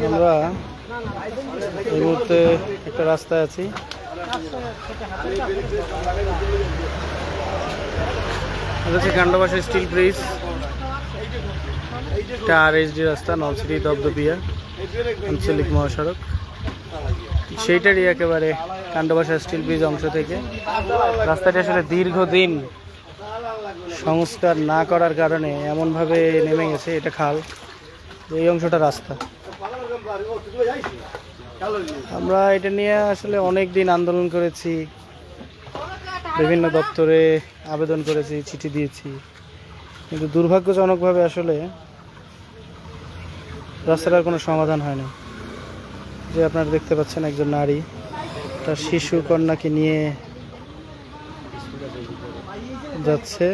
আমরা এই মুহূর্তে একটা রাস্তায় আছি। কান্ডবাসা স্টিল ব্রিজ, এটা RSD রাস্তা, নলছিটি দপদপিয়া আঞ্চলিক মহাসড়ক, সেইটারই একেবারে কান্ডবাসা স্টিল ব্রিজ অংশ থেকে। রাস্তাটি আসলে দীর্ঘদিন সংস্কার না করার কারণে এমনভাবে নেমে গেছে। এটা খাল, এই অংশটা রাস্তা। আমরা এটা নিয়ে আসলে অনেক দিন আন্দোলন করেছি, বিভিন্ন দপ্তরে আবেদন করেছি, চিঠি দিয়েছি, কিন্তু দুর্ভাগ্যজনকভাবে আসলে রাস্তাটার কোনো সমাধান হয় না। যে আপনারা দেখতে পাচ্ছেন একজন নারী তার শিশু কন্যাকে নিয়ে যাচ্ছে।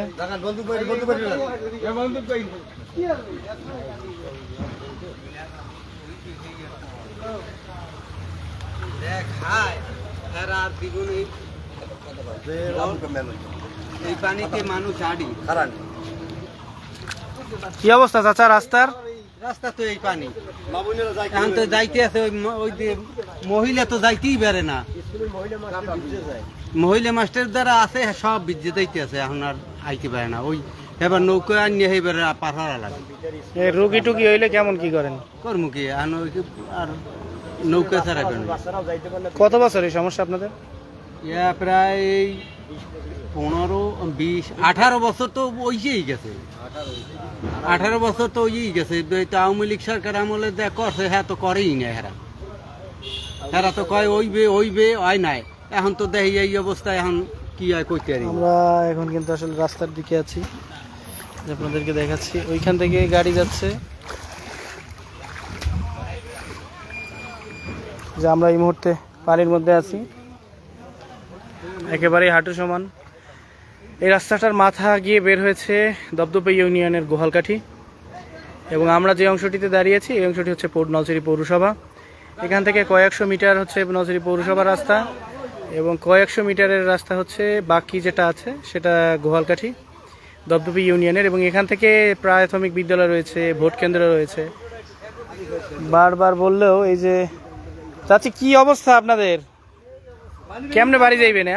কি অবস্থা চাচা রাস্তার? রাস্তা তো এই পানি, এখন তো যাইতে আছে ওই যে মহিলা তো যাইতেই পারে না, মহিলা মাস্টার দ্বারা আছে সব ভিজে যাইতে আছে, এখন আর আইতে পারে না। ওই এবার নৌকা আনিয়ে এবার পার হওয়া লাগে। রুগী টুকি হইলে কেমন কি করেন? করবো কি, এখন আর নৌকা ছাড়া কেন। কত বছর এই সমস্যা আপনাদের? ইয়া প্রায় 15, 20, 18 বছর তো ওইই গেছে। 18 বছর তো ওই গেছে। আওয়ামী লীগ সরকার আমলে যা করছে হ্যাঁ তো করেই না, হেরা তো কয় ওইবে হয় নাই। এখন তো দেখি এই অবস্থা, এখন কি হয় কইতে পারি। আমরা এখন কিন্তু আসলে রাস্তার দিকে আছি, আপনাদেরকে দেখাচ্ছি। ওইখান থেকে গাড়ি যাচ্ছে, যে আমরা এই মুহূর্তে পানির মধ্যে আছি, একেবারেই হাঁটু সমান। এই রাস্তাটার মাথা গিয়ে বের হয়েছে দপদপে ইউনিয়নের গোহালকাঠি, এবং আমরা যে অংশটিতে দাঁড়িয়েছি এই অংশটি হচ্ছে নলছিটি পৌরসভা। এখান থেকে কয়েকশো মিটার হচ্ছে নলছিটি পৌরসভার রাস্তা, এবং কয়েকশো মিটারের রাস্তা হচ্ছে বাকি যেটা আছে সেটা গোহালকাঠি দপদপে ইউনিয়নের। এবং এখান থেকে প্রাথমিক বিদ্যালয় রয়েছে, ভোট কেন্দ্র রয়েছে। বারবার বললেও এই যে চাচি কি অবস্থা আপনাদের, কেমনে বাড়ি যাইবেন?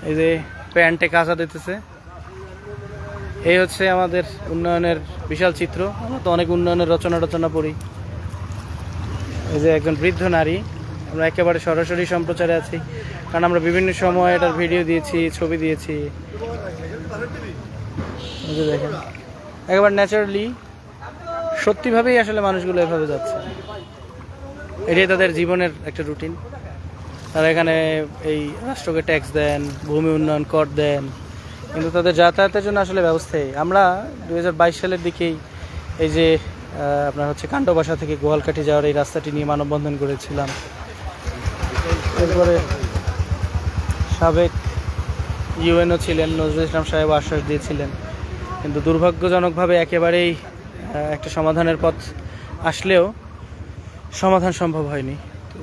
এই যে প্যান্টে কাঁচা দিতেছে। এই হচ্ছে আমাদের উন্নয়নের বিশাল চিত্র। আমরা তো অনেক উন্নয়নের রচনা পড়ি। এই যে একজন বৃদ্ধ নারী, আমরা একেবারে সরাসরি সম্প্রচারে আছি, কারণ আমরা বিভিন্ন সময় এটার ভিডিও দিয়েছি, ছবি দিয়েছি। দেখেন একেবারে ন্যাচারালি, সত্যিভাবেই আসলে মানুষগুলো এভাবে যাচ্ছে। এটাই তাদের জীবনের একটা রুটিন। তারা এখানে এই রাষ্ট্রকে ট্যাক্স দেন, ভূমি উন্নয়ন কর দেন, কিন্তু তাদের যাতায়াতের জন্য আসলে ব্যবস্থাই। আমরা 2022 সালের দিকেই এই যে আপনার হচ্ছে কান্ডবাসা থেকে গোহালকাঠি যাওয়ার এই রাস্তাটি নিয়ে মানববন্ধন করেছিলাম। এরপরে সাবেক ইউএনও ছিলেন নজরুল ইসলাম সাহেব আশ্বাস দিয়েছিলেন, কিন্তু দুর্ভাগ্যজনকভাবে একেবারেই একটা সমাধানের পথ আসলেও সমাধান সম্ভব হয়নি। তো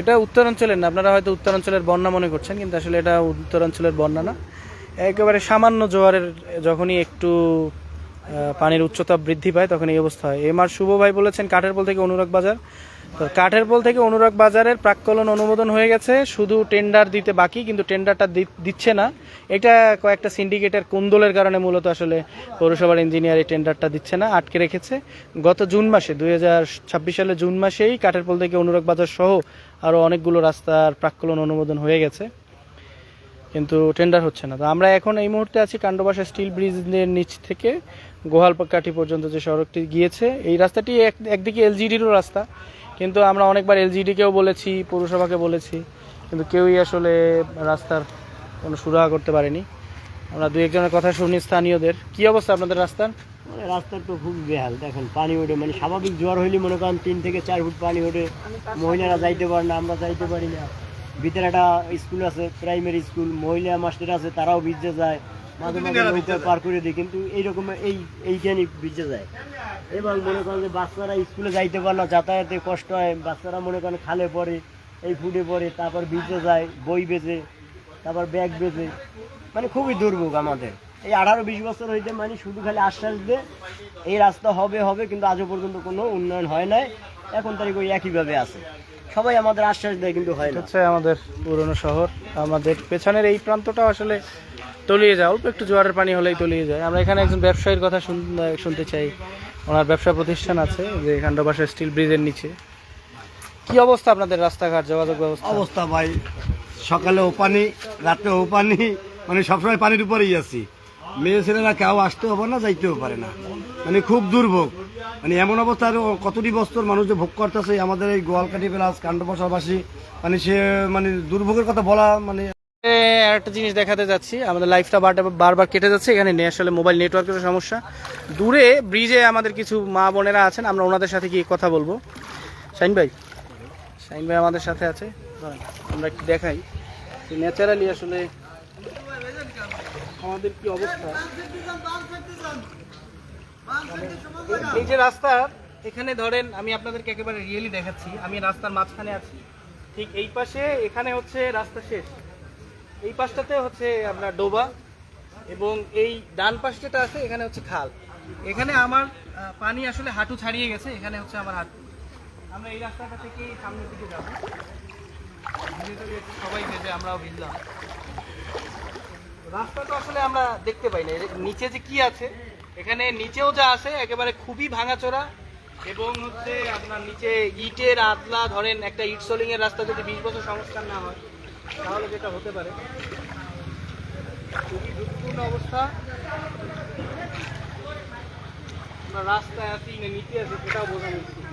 এটা উত্তরাঞ্চলের না, আপনারা হয়তো উত্তরাঞ্চলের বন্যা মনে করছেন, কিন্তু আসলে এটা উত্তরাঞ্চলের বন্যা না। একেবারে সামান্য জোয়ারের যখনই একটু পানির উচ্চতা বৃদ্ধি পায় তখন এই অবস্থা হয়। এমআর শুভ ভাই বলেছেন কাঠেরপোল থেকে অনুরাগ বাজার। তো কাঠেরপোল থেকে অনুরাগ বাজারের প্রাক্কলন অনুমোদন হয়ে গেছে, শুধু টেন্ডার দিতে বাকি, কিন্তু টেন্ডারটা দিচ্ছে না। এটা কয়েকটা সিন্ডিকেটের কুন্দলের কারণে মূলত আসলে পৌরসভার ইঞ্জিনিয়ার এই টেন্ডারটা দিচ্ছে না, আটকে রেখেছে। গত জুন মাসে 2026 সালের জুন মাসেই কাঠেরপোল থেকে অনুরাগ বাজার সহ আরও অনেকগুলো রাস্তার প্রাক্কলন অনুমোদন হয়ে গেছে, কিন্তু টেন্ডার হচ্ছে না। তো আমরা এখন এই মুহূর্তে আছি কান্ডবাসা স্টিল ব্রিজের নিচ থেকে গোহালকাঠি পর্যন্ত যে সড়কটি গিয়েছে। এই রাস্তাটি একদিকে এলজিডিরও রাস্তা, কিন্তু আমরা অনেকবার এলজিডিকেও বলেছি, পৌরসভাকে বলেছি, কিন্তু কেউই আসলে রাস্তার কোনো সুরাহা করতে পারেনি। আমরা দু একজনের কথা শুনি স্থানীয়দের। কি অবস্থা আপনাদের রাস্তার? রাস্তার তো খুব বেহাল। দেখেন পানি ওঠে, মানে স্বাভাবিক জ্বর হইলে মনে করেন 3 থেকে 4 ফুট পানি ওঠে। মহিলারা যাইতে পারে না, আমরা যাইতে পারি না। ভিতরে একটা স্কুল আছে, প্রাইমারি স্কুল, মহিলা মাস্টার আছে, তারাও ভিজে যায়। মাঝে মাঝে নৌকা পার করে দিই, কিন্তু এইরকম এইখানে ভিজে যায়। এবার মনে করেন যে বাচ্চারা স্কুলে যাইতে পারে না, যাতায়াতে কষ্ট হয়, বাচ্চারা মনে করেন খালে পড়ে, এই ফুটে পড়ে, তারপর ভিজে যায়, বই বেজে, তারপর ব্যাগ বেজে, মানে খুবই দুর্ভোগ আমাদের। এই 18-20 বছর হইতে মানে শুধু খালি আশ্বাস দিয়ে এই রাস্তা হবে হবে, কিন্তু আজও পর্যন্ত কোনো উন্নয়ন হয় নাই। এখন তারিখ ওই একইভাবে আছে, সবাই আমাদের আশ্বাস দেয় কিন্তু হয় না। হচ্ছে আমাদের পুরনো শহর, আমাদের পেছনের এই প্রান্তটা আসলে তলিয়ে যায়, অল্প একটু জোয়ারের পানি হলেই তলিয়ে যায়। আমরা এখানে একজন ব্যবসায়ীর কথা শুনতে চাই। ওনার ব্যবসা প্রতিষ্ঠান আছে যে খান্ডবাসা স্টিল ব্রিজের নিচে। কি অবস্থা আপনাদের রাস্তাঘাট, যোগাযোগ ব্যবস্থা? অবস্থা ভাই, সকালেও পানি, রাতেও পানি, মানে সবসময় পানির উপরেই আছি। মেয়ে ছেলেরা কেউ আসতেও পারে না, যাইতেও পারে না, মানে খুব দুর্ভোগ। মানে এমন অবস্থা, আরো কতটি বছর মানুষ যে ভোগ করতেছে আমাদের এই গোয়ালকাঠি প্লাস কান্ডবসাবাসী, মানে সে মানে দুর্ভোগের কথা বলা মানে। একটা জিনিস দেখাতে যাচ্ছি, আমাদের লাইফটা বারবার কেটে যাচ্ছে, এখানে নেই আসলে মোবাইল নেটওয়ার্কের সমস্যা। দূরে ব্রিজে আমাদের কিছু মা বোনেরা আছেন, আমরা ওনাদের সাথে গিয়ে কথা বলবো। শাহিন ভাই আমাদের সাথে আছে, আমরা একটু দেখাই ন্যাচারালি আসলে আমাদের কি অবস্থা। এই যে রাস্তা, এখানে ধরেন আমি আপনাদেরকে একেবারে রিয়েলি দেখাচ্ছি, আমি রাস্তার মাঝখানে আছি, ঠিক এই পাশে এখানে হচ্ছে রাস্তা শেষ, এই পাশটাতে হচ্ছে আপনার ডোবা, এবং এই ডান পাশ যেটা আছে এখানে হচ্ছে খাল। এখানে আমার পানি আসলে হাঁটু ছাড়িয়ে গেছে, এখানে হচ্ছে আমার হাঁটু। আমরা এই রাস্তাটা থেকে সামনের দিকে যাবো, সবাই ভেবে আমরাও ভিজলাম। রাস্তাটা আসলে আমরা দেখতে পাই না, নিচে যে কি আছে, এখানে নিচেও যা আছে একেবারে খুবই ভাঙাচোরা, এবং হচ্ছে আপনার নিচে ইটের আদলা, ধরেন একটা ইট সোলিং এর রাস্তা যদি 20 বছর সংস্কার না হয় তাহলে যেটা হতে পারে, খুবই ঝুঁকিপূর্ণ অবস্থা। আমরা রাস্তায় আছি না নিচে আছি সেটাও বোঝা মুশকিল।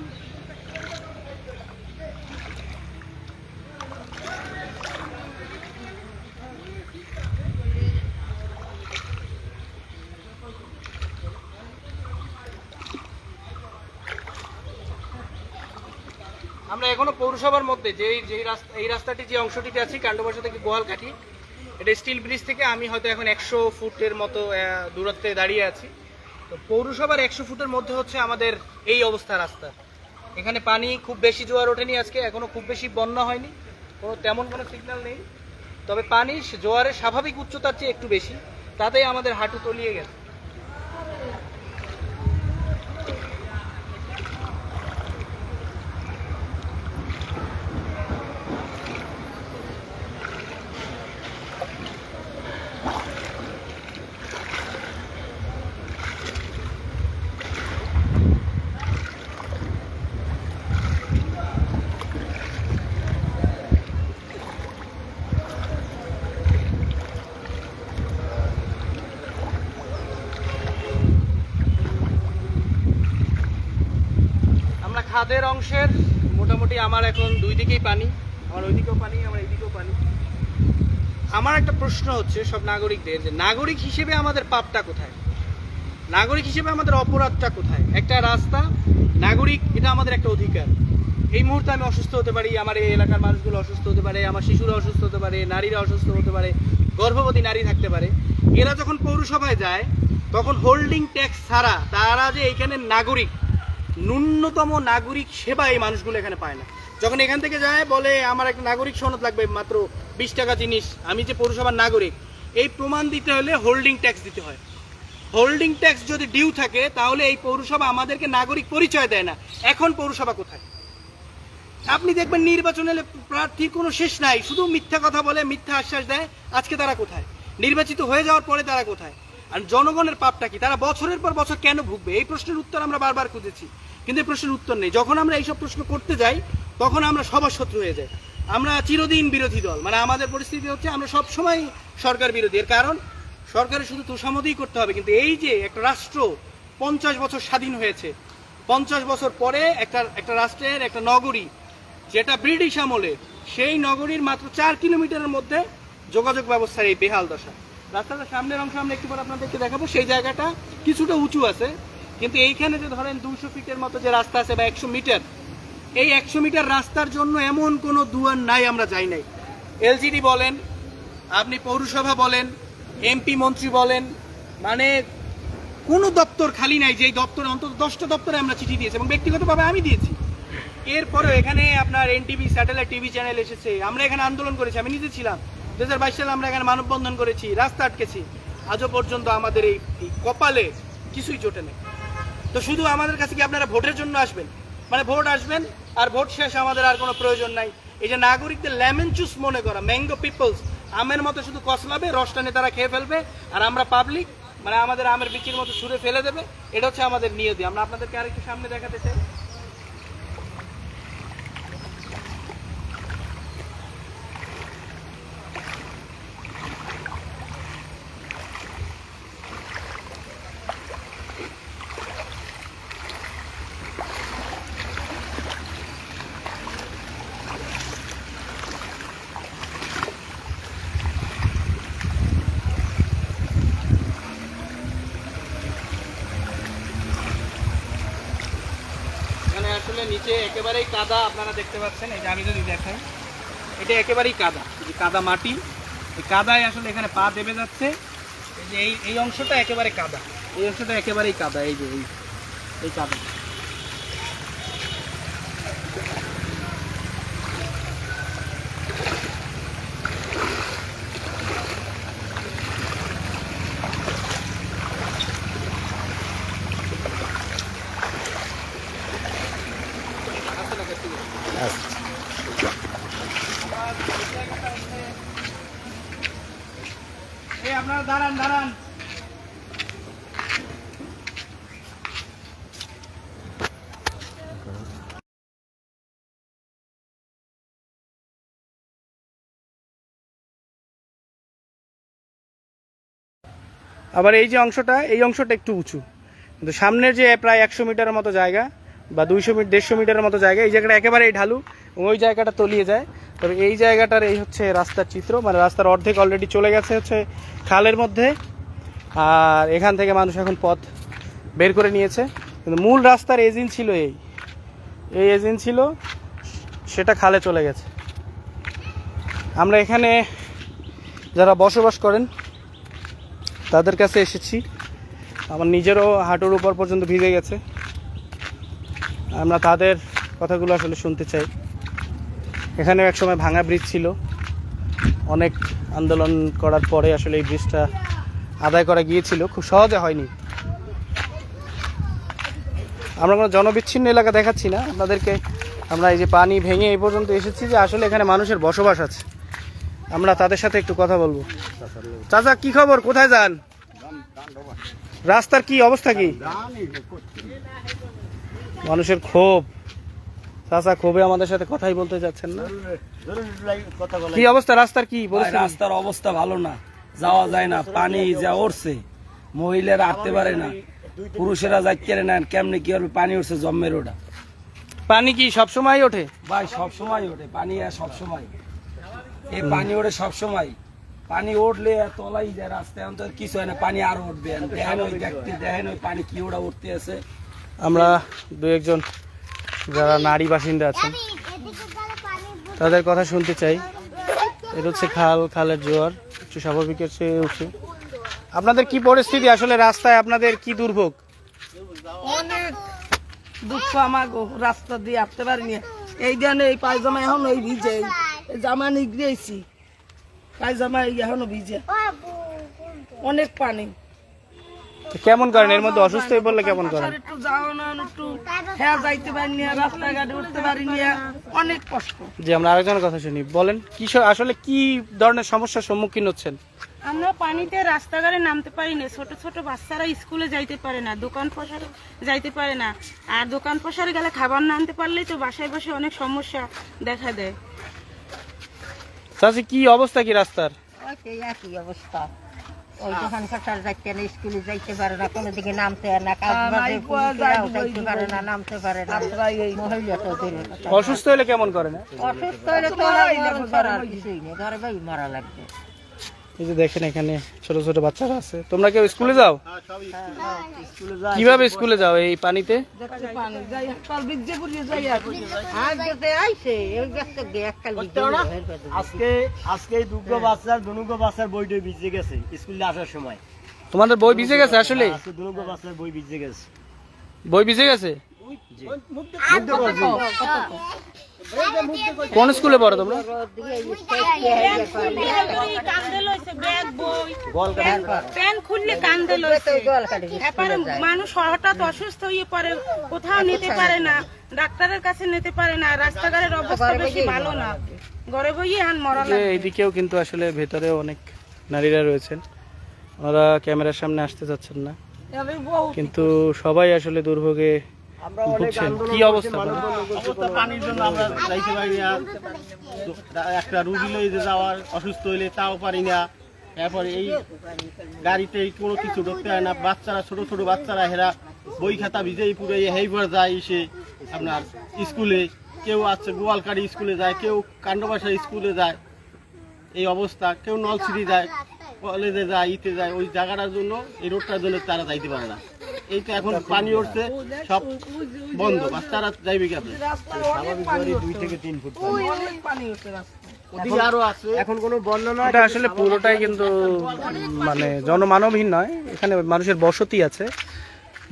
আমরা এখনো পৌরসভার মধ্যে এই রাস্তাটি যে অংশটিতে আছি কান্ডবাসা থেকে গোয়ালকাঠি, এটা স্টিল ব্রিজ থেকে আমি হয়তো এখন 100 ফুটের মতো দূরত্বে দাঁড়িয়ে আছি। তো পৌরসভার 100 ফুটের মধ্যে হচ্ছে আমাদের এই অবস্থা রাস্তা। এখানে পানি খুব বেশি জোয়ার ওঠেনি আজকে, এখনো খুব বেশি বন্যা হয়নি, তেমন কোনো সিগন্যাল নেই, তবে পানি জোয়ারের স্বাভাবিক উচ্চতার চেয়ে একটু বেশি, তাতেই আমাদের হাঁটু তলিয়ে গেছে। খাদের অংশের মোটামুটি আমার এখন দুই দিকেই পানি, আমার ওইদিকেও পানি, আমার এইদিকেও পানি। আমার একটা প্রশ্ন হচ্ছে সব নাগরিকদের, যে নাগরিক হিসেবে আমাদের পাপটা কোথায়, নাগরিক হিসেবে আমাদের অপরাধটা কোথায়? একটা রাস্তা, নাগরিক এটা আমাদের একটা অধিকার। এই মুহূর্তে আমি অসুস্থ হতে পারি, আমার এই এলাকার মানুষগুলো অসুস্থ হতে পারে, আমার শিশুরা অসুস্থ হতে পারে, নারীরা অসুস্থ হতে পারে, গর্ভবতী নারী থাকতে পারে। এরা যখন পৌরসভায় যায় তখন হোল্ডিং ট্যাক্স ছাড়া তারা যে এইখানে নাগরিক, ন্যূনতম নাগরিক সেবা এই মানুষগুলো এখানে পায় না। যখন এখান থেকে যায় বলে আমার একটা নাগরিক সনদ লাগবে, মাত্র 20 টাকা জিনিস, আমি যে পৌরসভার নাগরিক এই প্রমাণ দিতে হলে হোল্ডিং ট্যাক্স দিতে হয়। হোল্ডিং ট্যাক্স যদি ডিউ থাকে তাহলে এই পৌরসভা আমাদেরকে নাগরিক পরিচয় দেয় না। এখন পৌরসভা কোথায়? আপনি দেখবেন নির্বাচনে প্রার্থীর কোনো শেষ নাই, শুধু মিথ্যা কথা বলে, মিথ্যা আশ্বাস দেয়। আজকে তারা কোথায়? নির্বাচিত হয়ে যাওয়ার পরে তারা কোথায়? আর জনগণের পাপটা কি? তারা বছরের পর বছর কেন ভুগবে? এই প্রশ্নের উত্তর আমরা বারবার খুঁজেছি, কিন্তু এই প্রশ্নের উত্তর নেই। যখন আমরা এইসব প্রশ্ন করতে যাই তখন আমরা সবার শত্রু হয়ে যাই। আমরা চিরদিন বিরোধী দল, মানে আমাদের পরিস্থিতি হচ্ছে আমরা সব সময় সরকার বিরোধী। এর কারণ সরকারের শুধু তোষামোদই করতে হবে, কিন্তু এই যে একটা রাষ্ট্র 50 বছর স্বাধীন হয়েছে, 50 বছর পরে একটা রাষ্ট্রের একটা নগরী যেটা ব্রিটিশ আমলে, সেই নগরীর মাত্র 4 কিলোমিটারের মধ্যে যোগাযোগ ব্যবস্থার এই বেহাল দশা। রাস্তাটার সামনের অংশ আমরা একটু পরে আপনাদেরকে দেখাবো, সেই জায়গাটা কিছুটা উঁচু আছে, কিন্তু এইখানে যে ধরেন 200 ফিটের মতো যে রাস্তা আছে বা 100 মিটার, এই 100 মিটার রাস্তার জন্য এমন কোনো দুয়ার নাই, আমরা যাই নাই। এলজিডি বলেন, আপনি পৌরসভা বলেন, এমপি মন্ত্রী বলেন, মানে কোনো দপ্তর খালি নাই যে দপ্তরে, অন্তত 10টা দপ্তরে আমরা চিঠি দিয়েছি এবং ব্যক্তিগতভাবে আমি দিয়েছি। এরপরে এখানে আপনার এনটিভি স্যাটেলাইট টিভি চ্যানেল এসেছে, আমরা এখানে আন্দোলন করেছি, আমি নিজে ছিলাম 2022 সালে আমরা এখানে মানববন্ধন করেছি, রাস্তা আটকেছি, আজও পর্যন্ত আমাদের এই কপালে কিছুই জোটে নেই। তো শুধু আমাদের কাছে কি আপনারা ভোটের জন্য আসবেন, মানে ভোট আসবেন আর ভোট শেষ, আমাদের আর কোনো প্রয়োজন নাই। এই যে নাগরিকদের লেমন জুস মনে করা, ম্যাঙ্গো পিপলস, আমের মতো শুধু কসলাবে, রসটা নিয়ে তারা খেয়ে ফেলবে, আর আমরা পাবলিক মানে আমাদের আমের বিচির মতো ছুঁড়ে ফেলে দেবে, এটা হচ্ছে আমাদের নিয়তি। আমরা আপনাদেরকে আরেকটু সামনে দেখাতে চাই। এখানে আসলে নিচে একেবারেই কাদা, আপনারা দেখতে পাচ্ছেন, এই যে আমি যদি দেখাই, এটা একেবারেই কাদা, এই যে কাদা মাটি, এই কাদায় আসলে এখানে পা দেবে যাচ্ছে। এই যে এই অংশটা একেবারে কাদা, এই অংশটা একেবারেই কাদা, এই যে এই কাদা। এই আপনারা দাঁড়ান দাঁড়ান। আবার এই যে অংশটা, এই অংশটা একটু উঁচু, কিন্তু সামনের যে প্রায় 100 মিটারের মতো জায়গা বা 150 মিটারের মতো জায়গা, এই জায়গাটা একেবারেই ঢালু, ওই জায়গাটা তলিয়ে যায়। তবে এই জায়গাটার এই হচ্ছে রাস্তার চিত্র, মানে রাস্তার অর্ধেক অলরেডি চলে গেছে হচ্ছে খালের মধ্যে, আর এখান থেকে মানুষ এখন পথ বের করে নিয়েছে। কিন্তু মূল রাস্তার এজিন ছিল এই এজিন ছিল, সেটা খালে চলে গেছে। আমরা এখানে যারা বসবাস করেন তাদের কাছে এসেছি, আমার নিজেরও হাঁটুর উপর পর্যন্ত ভিজে গেছে। আমরা তাদের কথাগুলো আসলে শুনতে চাই। এখানেও একসময় ভাঙা ব্রিজ ছিল, অনেক আন্দোলন করার পরে আসলে এই ব্রিজটা আদায় করা গিয়েছিল, খুব সহজে হয়নি। আমরা কোনো জনবিচ্ছিন্ন এলাকা দেখাচ্ছি না আপনাদেরকে, আমরা এই যে পানি ভেঙে এই পর্যন্ত এসেছি যে আসলে এখানে মানুষের বসবাস আছে। আমরা তাদের সাথে একটু কথা বলবো। চাচা, কি খবর, কোথায় যান? রাস্তার কি অবস্থা, কি মানুষের ক্ষোভ? চাচা ক্ষোভে আমাদের সাথে কথাই বলতে যাচ্ছেন না, কি অবস্থা রাস্তার, কি পরিস্থিতি? রাস্তার অবস্থা ভালো না, যাওয়া যায় না, পানি যা উঠছে, মহিলারা আসতে পারে না, পুরুষেরা যাইতে পারে না, কেমনে কি হবে, পানি উঠছে জম্মের ওটা। পানি কি সব সময় ওঠে? ভাই সব সময় ওঠে পানি, আর সব সময় এই পানি ওঠে সব সময়। পানি উঠলে তলাই যায় রাস্তায়, অন্তত কিছু হয় না, পানি আরো উঠবে। দেখেন ওই দেখতে, দেখেন ওই পানি কি ওটা উঠতে আছে। আমরা দু একজন যারা নারী বাসিন্দা আছেন তাদের কথা শুনতে চাই। এটা হচ্ছে খালের জোয়ার, একটু স্বাভাবিকের চেয়ে উঠছে। আপনাদের কি পরিস্থিতি আসলে রাস্তায়, আপনাদের কি দুর্ভোগ? অনেক দুঃখ আমার গো, রাস্তা দিয়ে আসতে পারিনি। এই জানে এই পায়জামা এখন ওই ভিজে, এই জামা নিগড়িয়েছি, পায়জামা এখনো ভিজে, অনেক পানি। তো কেমন করেন এর মধ্যে, অসুস্থ হয়ে পড়লে কেমন করেন? একটু যাও না, একটু হ্যাঁ যাইতে পারিনি, রাস্তাঘাটে উঠতে পারিনি, অনেক কষ্ট। যে আমরা আরেকজনের কথা শুনি, বলেন কি আসলে কি ধরনের সমস্যার সম্মুখীন হচ্ছেন? আমরা পানিতে রাস্তাঘাটে নামতে পারি না, ছোট ছোট বাচ্চারা স্কুলে যাইতে পারে না, দোকান পসারে যাইতে পারে না, আর দোকান পসারে গেলে খাবার না আনতে পারলেই তো বাসায় বসে অনেক সমস্যা দেখা দেয়। চাচি কি অবস্থা কি রাস্তার? একই অবস্থা, ওই দোকান পাশার যাইতে না, স্কুলে যাইতে পারে না, কোনো দিকে নামতে পারে না, কাজ বাজে যাইতে পারে না, নামতে পারে না। মহিলা তো অসুস্থ হলে কেমন করেন? অসুস্থ হলে তো আর কিছুই নেই, ঘরে ভাই মারা লাগবে। এই যে দেখেন এখানে ছোট ছোট বাচ্চারা আছে। তোমরা কেউ স্কুলে যাও? কিভাবে স্কুলে যাও এই পানিতে? আজকে দুটো বাচ্চার বইটা ভিজে গেছে স্কুলে আসার সময়। তোমাদের বই ভিজে গেছে? আসলে দুটো বাচ্চার বই ভিজে গেছে, বই ভিজে গেছে? কোন স্কুলে পড়ো তোমরা? প্যান খুললে কান্দে লইছে। এরপরে মানুষ হঠাৎ অসুস্থ হয়ে পড়ে, কোথাও নিতে পারে না, ডাক্তারের কাছে নিতে পারে না, রাস্তাঘাটের অবস্থা বেশি ভালো না, ঘরে বইয়ে এখন মরা যে এইদিকেও কিন্তু আসলে ভেতরে অনেক নারীরা রয়েছেন, ওরা ক্যামেরার সামনে আসতে চাচ্ছেন না, কিন্তু সবাই আসলে দুর্ভোগে ভুগছেন। কি অবস্থা? অবস্থা পানির জন্য আমরা যাইতে পারি না, একটা রুগী লইয়ে যাওয়ার অসুস্থ হইলে তাও পারি না। এরপরে এই গাড়িতে কোনো কিছু ঢুকতে হয় না, বাচ্চারা ছোট ছোট বাচ্চারা হেরা বই খাতা ভিজেই পুরো হেইবার যায় এসে আপনার স্কুলে, কেউ আছে গোয়ালকাড়ি স্কুলে যায়, কেউ কাণ্ডবাসা স্কুলে যায়, এই অবস্থা। কেউ নলছিড়ি যায়, কলেজে যায়, ইতে যায়, ওই জায়গাটার জন্য এই রোডটার জন্য তারা যাইতে পারে না। এই তো এখন পানি উঠছে, সব বন্ধ, বাচ্চারা যাইবে কি আপনি? স্বাভাবিক জ্বরই 2 থেকে 3 ফুট পানি। ওদিকে আরো আছে। এখন কোনো বন্যা নয়, এটা আসলে পুরোটাই কিন্তু মানে জনমানবহীন নয়, এখানে মানুষের বসতি আছে।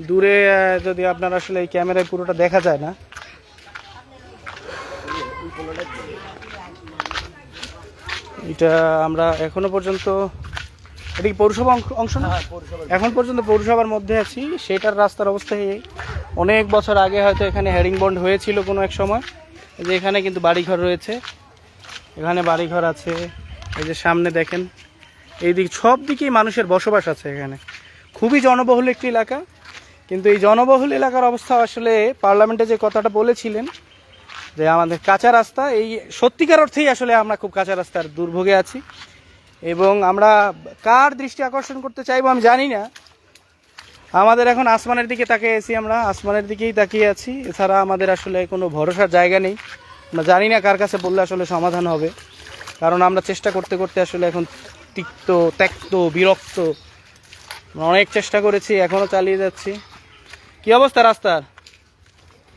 দূরে যদি আপনার আসলে এই ক্যামেরায় পুরোটা দেখা যায় না। এটা আমরা এখনো পর্যন্ত, এটা কি পৌরসভা অংশ না? এখন পর্যন্ত পৌরসভার মধ্যে আছি। সেটার রাস্তার অবস্থা এই, অনেক বছর আগে হয়তো এখানে হেরিং বন্ড হয়েছিল কোনো এক সময়। এই যে এখানে কিন্তু বাড়িঘর রয়েছে, এখানে বাড়িঘর আছে, এই যে সামনে দেখেন, এই দিক সব দিকেই মানুষের বসবাস আছে। এখানে খুবই জনবহুল একটি এলাকা, কিন্তু এই জনবহুল এলাকার অবস্থা আসলে পার্লামেন্টে যে কথাটা বলেছিলেন যে আমাদের কাঁচা রাস্তা, এই সত্যিকার অর্থেই আসলে আমরা খুব কাঁচা রাস্তার দুর্ভোগে আছি। এবং আমরা কার দৃষ্টি আকর্ষণ করতে চাইবো আমি জানি না, আমাদের এখন আসমানের দিকে তাকিয়ে আছি, আমরা আসমানের দিকেই তাকিয়ে আছি, এছাড়া আমাদের আসলে কোনো ভরসার জায়গা নেই। আমরা জানি না কার কাছে বললে আসলে সমাধান হবে, কারণ আমরা চেষ্টা করতে করতে আসলে এখন ত্যক্ত বিরক্ত। অনেক চেষ্টা করেছি, এখনও চালিয়ে যাচ্ছি। কি অবস্থা রাস্তার?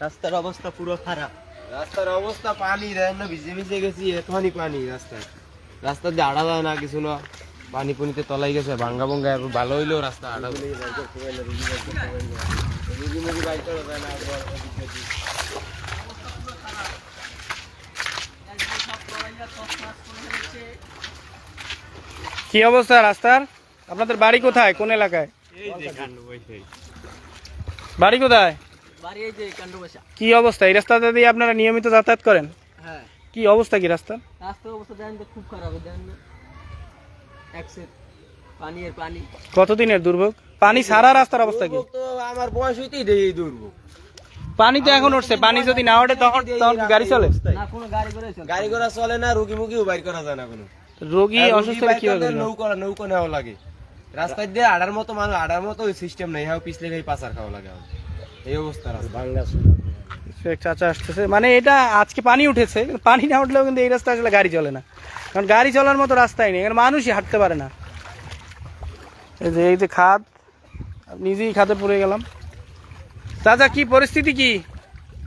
রাস্তার অবস্থা পুরো খারাপ। রাস্তার অবস্থা পানি দেয় না, ভিজে ভিজে গেছি, এতখানি পানি রাস্তায়। রাস্তা দিয়ে আড়া যায় না, কিছু না, পানি পুনিতে তলাই গেছে, ভাঙ্গা ভঙ্গা। ভালো হইলেও রাস্তা আড়া কি অবস্থা রাস্তার? আপনাদের বাড়ি কোথায়, কোন এলাকায়? বাড়ি কোথায়? কি অবস্থা এই রাস্তাটা দিয়ে আপনারা নিয়মিত যাতায়াত করেন? হ্যাঁ। কি অবস্থা কি রাস্তার? রাস্তার অবস্থা দেখেন তো, খুব খারাপ। দেখেন পানি আর পানি। কতদিনের দুর্ভোগ? পানি সারা রাস্তার অবস্থা কি? তো আমার বয়স হইতেই দেই দুর্ভোগ। পানি তো এখন উঠছে, পানি যদি না ওঠে তখন গাড়ি চলে? না, কোনো গাড়ি ঘোড়া চলে না, রুগী মুগিও বাইর করা যায় না। কোনো রোগী অসুস্থ হলে কি হবে? নৌকা নেওয়া লাগে রাস্তায় দিয়ে, আড়ার মতো মানুষ, আড়ার মতো সিস্টেম নেই, হ্যাঁ পিছলে এই পাচার খাওয়া লাগে। এই অবস্থা ভাঙ্গা। চাচা আসতেছে, মানে এটা আজকে পানি উঠেছে, পানি না উঠলেও কিন্তু এই রাস্তা আসলে গাড়ি চলে না, কারণ গাড়ি চলার মতো রাস্তাই নেই, এখানে মানুষই হাঁটতে পারে না। এই যে খাদ, নিজেই খাদে পড়ে গেলাম। চাচা কি পরিস্থিতি? কি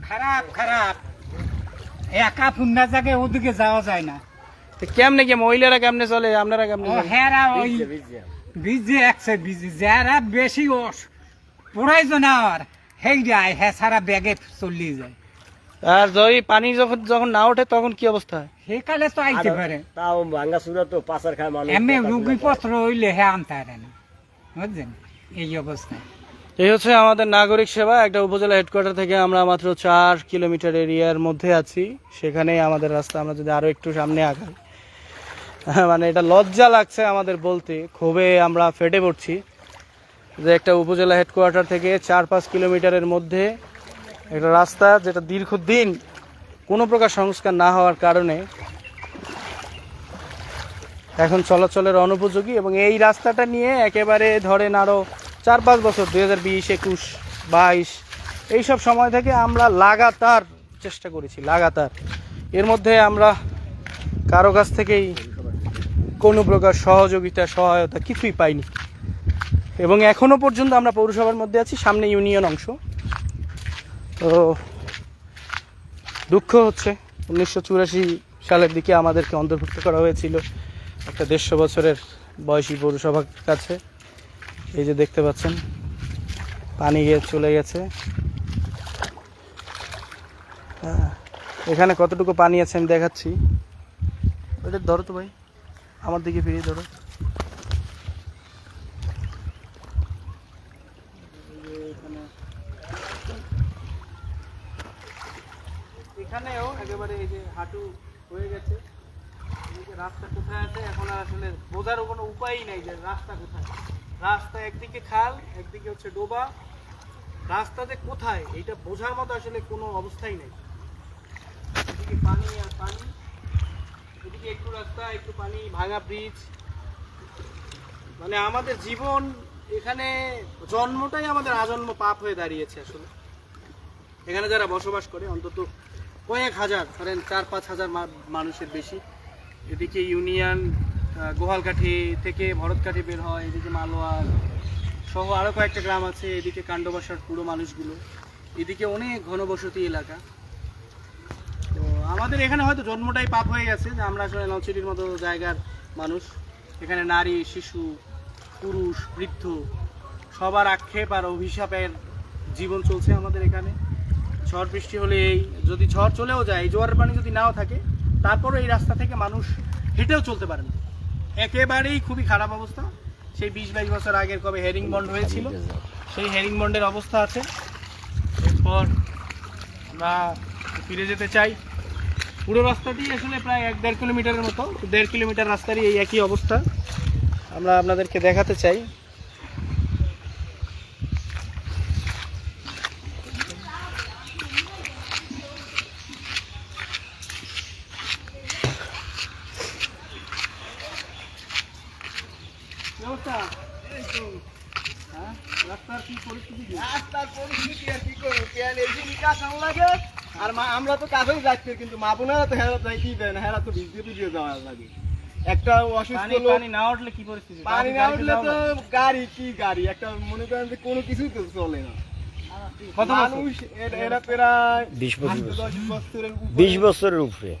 খারাপ খারাপ, একা পুন্না জায়গায় ওদিকে যাওয়া যায় না। কেমনে কি মহিলারা কেমনে চলে, আপনারা কেমনে? হেরা ওই ভিজে একসে ভিজে, যারা বেশি প্রয়োজন আর হেই হ্যাঁ সারা ব্যাগে চলিয়ে যায়। আর যদি পানি যখন না ওঠে তখন কি অবস্থা হয়? সেকালে তো আইতে পারে, তাও ভাঙ্গা চূড়া তো পাচার খায় মানুষ। এমনি রুগী পত্র হইলে হ্যাঁ আনতে পারে না, বুঝছেন? এই অবস্থা। এই হচ্ছে আমাদের নাগরিক সেবা। একটা উপজেলা হেডকোয়ার্টার থেকে আমরা মাত্র 4 কিলোমিটার এরিয়ার মধ্যে আছি, সেখানেই আমাদের রাস্তা। আমরা যদি আরো একটু সামনে আগাই, মানে এটা লজ্জা লাগছে আমাদের বলতে, ক্ষোভে আমরা ফেটে পড়ছি যে একটা উপজেলা হেডকোয়ার্টার থেকে 4-5 কিলোমিটারের মধ্যে একটা রাস্তা, যেটা দীর্ঘদিন কোনো প্রকার সংস্কার না হওয়ার কারণে এখন চলাচলের অনুপযোগী। এবং এই রাস্তাটা নিয়ে একেবারে ধরেন আরও 4-5 বছর, 2020, 21, 22 এইসব সময় থেকে আমরা লাগাতার চেষ্টা করেছি, লাগাতার। এর মধ্যে আমরা কারো কাছ থেকেই কোনো প্রকার সহযোগিতা, সহায়তা কিছুই পাইনি। এবং এখনও পর্যন্ত আমরা পৌরসভার মধ্যে আছি, সামনে ইউনিয়ন অংশ। তো দুঃখ হচ্ছে, 1984 সালের দিকে আমাদেরকে অন্তর্ভুক্ত করা হয়েছিল একটা 150 বছরের বয়সী পৌরসভার কাছে। এই যে দেখতে পাচ্ছেন পানি গিয়ে চলে গেছে, হ্যাঁ, এখানে কতটুকু পানি আছে আমি দেখাচ্ছি। ওটা ধরো তো ভাই, আমার দিকে ফিরিয়ে ধরো। এখানেও একেবারে এই যে হাঁটু হয়ে গেছে। রাস্তা কোথায় আছে এখন আর আসলে বোঝারও কোনো উপায়ই নাই যে রাস্তা কোথায়। রাস্তা একদিকে খাল, একদিকে হচ্ছে ডোবা। রাস্তা যে কোথায় এইটা বোঝার মতো আসলে কোনো অবস্থাই নেই। এদিকে পানি আর পানি, এদিকে একটু রাস্তা, একটু পানি, ভাঙা ব্রিজ। মানে আমাদের জীবন এখানে জন্মটাই আমাদের আজন্ম পাপ হয়ে দাঁড়িয়েছে আসলে। এখানে যারা বসবাস করে অন্তত কয়েক হাজার, ধরেন 4-5 হাজার মানুষের বেশি। এদিকে ইউনিয়ন, গোহালকাঠি থেকে ভরতকাঠি বের হয়, এদিকে মালোয়ার সহ আরও কয়েকটা গ্রাম আছে, এদিকে কাণ্ডবাসার পুরো মানুষগুলো, এদিকে অনেক ঘনবসতি এলাকা। তো আমাদের এখানে হয়তো জন্মটাই পাপ হয়ে গেছে যে আমরা আসলে নলছিটির মতো জায়গার মানুষ। এখানে নারী, শিশু, পুরুষ, বৃদ্ধ সবার আক্ষেপ আর অভিশাপের জীবন চলছে আমাদের এখানে। ঝড় বৃষ্টি হলে যদি ঝড় চলেও যায়, এই জোয়ারের পানি যদি নাও থাকে, তারপরও এই রাস্তা থেকে মানুষ হেঁটেও চলতে পারে না। একেবারেই খুবই খারাপ অবস্থা। সেই 20-22 বছর আগের কবে হেরিং বন্ড হয়েছিল, সেই হেরিং বন্ডের অবস্থা আছে। এরপর আমরা ফিরে যেতে চাই। পুরো রাস্তাটি আসলে প্রায় 1-1.5 কিলোমিটারের মতো, 1.5 কিলোমিটার রাস্তারই এই একই অবস্থা আমরা আপনাদেরকে দেখাতে চাই। রাস্তার কি পরিস্থিতি? রাস্তার পরিস্থিতি আর কি করবো, কেন এই যে কাজ লাগে। আর আমরা তো কাজেই যাচ্ছি, কিন্তু মা বোনেরা তো হেরা যাই কি দেয় না, হেরা তো ভিজে যাওয়া লাগে। একটা অসুস্থ লোক, পানি না উঠলে কি পরিস্থিতি? পানি না উঠলে তো গাড়ি একটা মনে করেন যে কোনো কিছুই তো চলে না। মানুষ এরা প্রায় 20 বছরের উপরে। 20 বছরের উপরে।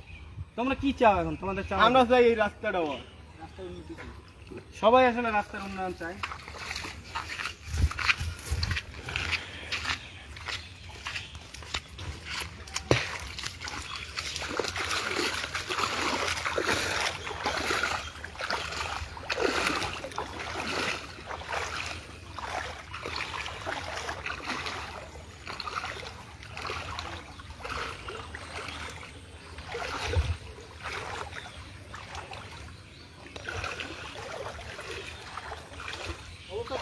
তোমরা কি চাও এখন? তোমাদের চাও? আমরা চাই এই রাস্তাটা সবাই আসলে রাস্তার উন্নয়ন চায়।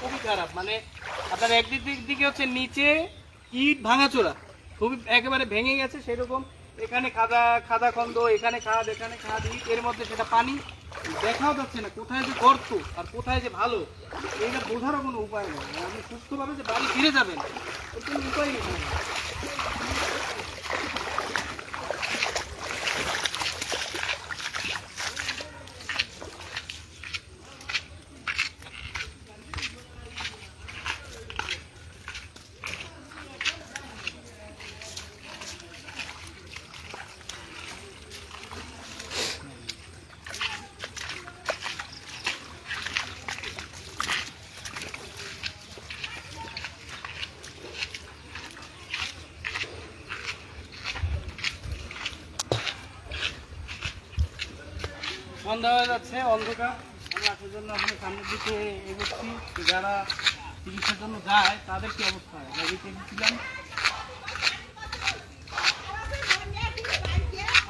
খুবই খারাপ, মানে আপনার একদিক দিকে হচ্ছে নিচে ইট ভাঙাচোরা, খুবই একেবারে ভেঙে গেছে সেরকম। এখানে খাদা খন্দ, এখানে খাদ, এখানে খাদ, ইট, এর মধ্যে সেটা পানি দেখাও যাচ্ছে না কোথায় যে গর্ত আর কোথায় যে ভালো, এইটা বোঝারও কোনো উপায় নেই। আপনি সুস্থভাবে যে বাড়ি ফিরে যাবেন ওর কোনো উপায় নেই। সন্ধ্যা হয়ে যাচ্ছে, অন্ধকার। আমরা আসার জন্য আমরা সামনের দিকে এগোচ্ছি। যারা চিকিৎসার জন্য যায় তাদের কি অবস্থা হয়? ছিলাম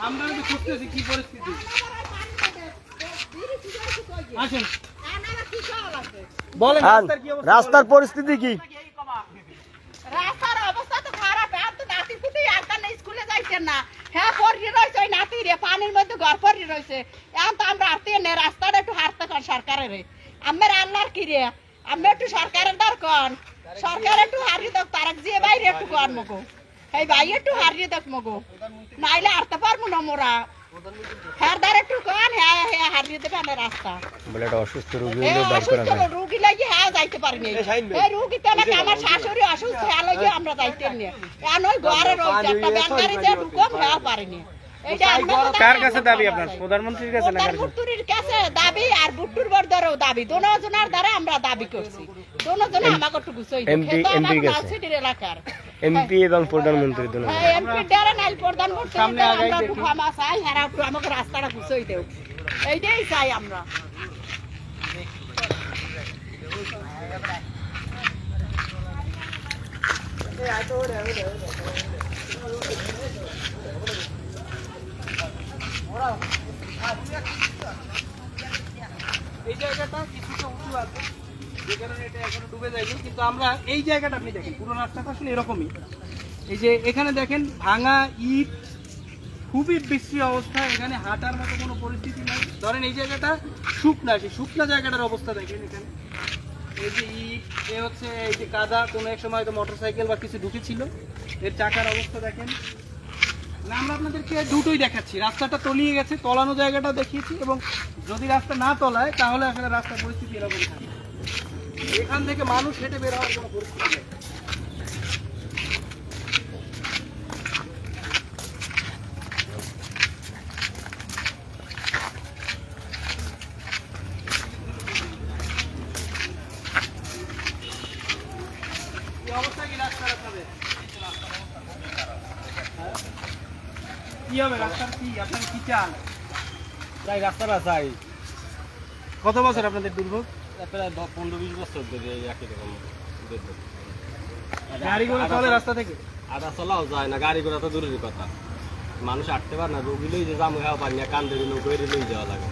আমরা কিন্তু খুঁজতেছি কি পরিস্থিতি। আসেন বলেন রাস্তার কি অবস্থা? রাস্তার পরিস্থিতি কি? রাস্তার অবস্থা তো খারাপ। আর তো নাতি পুতি একবার স্কুলে যাইছেন না। হ্যাঁ, পড়ি রয়েছে ওই নাতি রে, পানির মধ্যে ঘর পড়ি রয়েছে। এখন তো আমরা হাঁটতে নে, রাস্তাটা একটু হাঁটতে কর সরকারের। আমার আল্লাহর কি রে, আমি একটু সরকারের দরকার, সরকার একটু হারিয়ে দেখ, তারা যে বাইরে একটু কর মগো, এই ভাই একটু হারিয়ে দেখ মগো, নাইলে হাঁটতে পারবো না মোরা। হ্যাঁ দ্বার একটু কন, হ্যাঁ হ্যাঁ হারিয়ে দেবে না রাস্তা। বলে একটা অসুস্থ রোগী অসুস্থ রুগী লাগে হ্যাঁ যাইতে পারিনি। এই রুগী তো নাকি আমার শাশুড়ি অসুস্থ, হ্যাঁ লাগে আমরা যাইতে নিয়ে। এখন ওই ঘরের একটা ব্যাংকারি যে ঢুকম হ্যাঁ পারিনি। কার কাছে দাবি আপনার, প্রধানমন্ত্রীর কাছে না কার কাছে? ভুট্টুরির কাছে দাবি আর ভুট্টুর বড়দেরও দাবি, দোনোজনের দ্বারা আমরা দাবি করছি। দোনোজনে আমাকে টুকু সই সিটির এলাকার এমপি এবং প্রধানমন্ত্রী এমপি ডেরা নাই, প্রধানমন্ত্রী আমরা একটু ক্ষমা চাই, হ্যাঁ একটু আমাকে রাস্তাটা গুছাই দেও, এইটাই চাই আমরা। এই জায়গাটা কিছুটা উঁচু আছে, যে কারণে এটা এখনো ডুবে যায়নি, কিন্তু আমরা এই জায়গাটা আপনি দেখেন, পুরো রাস্তাটা আসলে এরকমই। এই যে এখানে দেখেন ভাঙা ইট, খুবই বিশ্রী অবস্থা, এখানে হাঁটার মতো কোনো পরিস্থিতি নেই। ধরেন এই জায়গাটা শুকনা, সেই শুকনা জায়গাটার অবস্থা দেখেন এখানে। এই যে ইট, এ হচ্ছে এই যে কাদা, কোনো এক সময় হয়তো মোটরসাইকেল বা কিছু ঢুকেছিল, এর চাকার অবস্থা দেখেন। না, আমরা আপনাদেরকে দুটোই দেখাচ্ছি, রাস্তাটা তলিয়ে গেছে, তলানো জায়গাটা দেখিয়েছি, এবং যদি রাস্তা না তলায় তাহলে আসলে রাস্তার পরিস্থিতি এরকম থাকে। এখান থেকে মানুষ হেঁটে বের হওয়ার কোনো পরিস্থিতি নেই। কি অবস্থা কি রাস্তার আপনাদের? কি হবে রাস্তার, কি আপনারা কি চান? তাই রাস্তাটা চাই। কত বছর আপনাদের দুর্ভোগ? প্রায় 15-20 বছর ধরে একই রকম গাড়ি ঘোড়া চলে রাস্তা থেকে? আটা চলাও যায় না, গাড়ি ঘোড়া তো দূরের কথা, মানুষ হাঁটতে পারে না, রোগী লই যে জামু হওয়া পারি না, কান্দে নৌকো লই যাওয়া লাগে।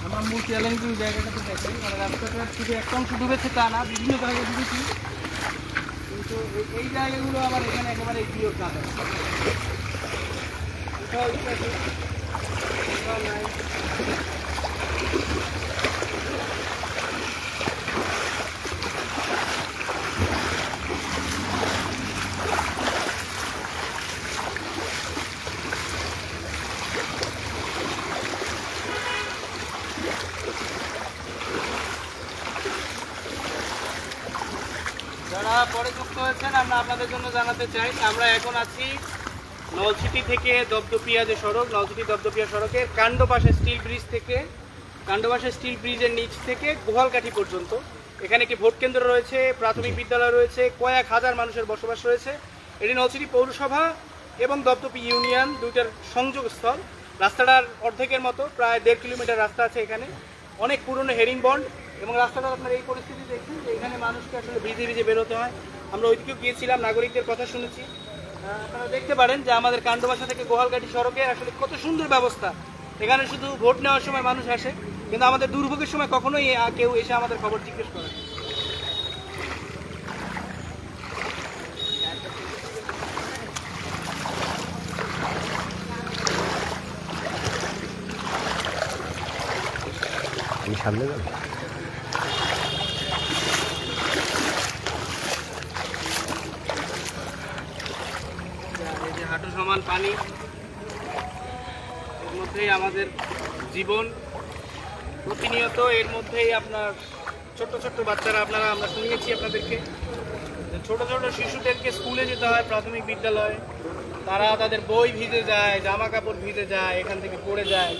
আমরা মূল চ্যালেঞ্জিং জায়গাটাতে দেখি, মানে রাস্তাটা শুধু একটা অংশ ডুবেছে তা না, বিভিন্ন জায়গায় ডুবেছি, কিন্তু এই জায়গাগুলো আবার এখানে একেবারে ক্লিয়ার না থাকে। যারা পরে যুক্ত হয়েছেন, আমরা আপনাদের জন্য জানাতে চাই, আমরা এখন আছি নলছিটি থেকে দপদপিয়া যে সড়ক, নলছিটি দপদপিয়া সড়কের কাণ্ডবাসা স্টিল ব্রিজ থেকে, কাণ্ডবাসা স্টিল ব্রিজের নিচ থেকে গোহালকাঠি পর্যন্ত। এখানে একটি ভোট কেন্দ্র রয়েছে, প্রাথমিক বিদ্যালয় রয়েছে, কয়েক হাজার মানুষের বসবাস রয়েছে। এটি নলছিটি পৌরসভা এবং দপদপি ইউনিয়ন দুইটার সংযোগস্থল। রাস্তাটার অর্ধেকের মতো, প্রায় 1.5 কিলোমিটার রাস্তা আছে এখানে, অনেক পুরনো হেরিং বন্ড, এবং রাস্তাটা আপনার এই পরিস্থিতি দেখছেন যে এখানে মানুষকে আসলে ভিজে ভিজে বেরোতে হয়। আমরা ওইদিকেও গিয়েছিলাম, নাগরিকদের কথা শুনেছি। আপনারা দেখতে পারেন যে আমাদের কাণ্ডবাসা থেকে গোহালকাঠি সড়কে আসলে কত সুন্দর ব্যবস্থা। এখানে শুধু ভোট নেওয়ার সময় মানুষ আসে, কিন্তু আমাদের দুর্ভোগের সময় কখনোই কেউ এসে আমাদের খবর জিজ্ঞেস করে না। সামনে যাবো। এই যে হাঁটু সমান পানি, এর মধ্যেই আমাদের জীবন, প্রতিনিয়ত এর মধ্যেই আপনার ছোট্ট ছোট্ট বাচ্চারা, আমরা শুনিয়েছি আপনাদেরকে, ছোট ছোট শিশুদেরকে স্কুলে যেতে হয়, প্রাথমিক বিদ্যালয়ে, তারা তাদের বই ভিজে যায়, জামা কাপড় ভিজে যায়, এখান থেকে পড়ে যায়।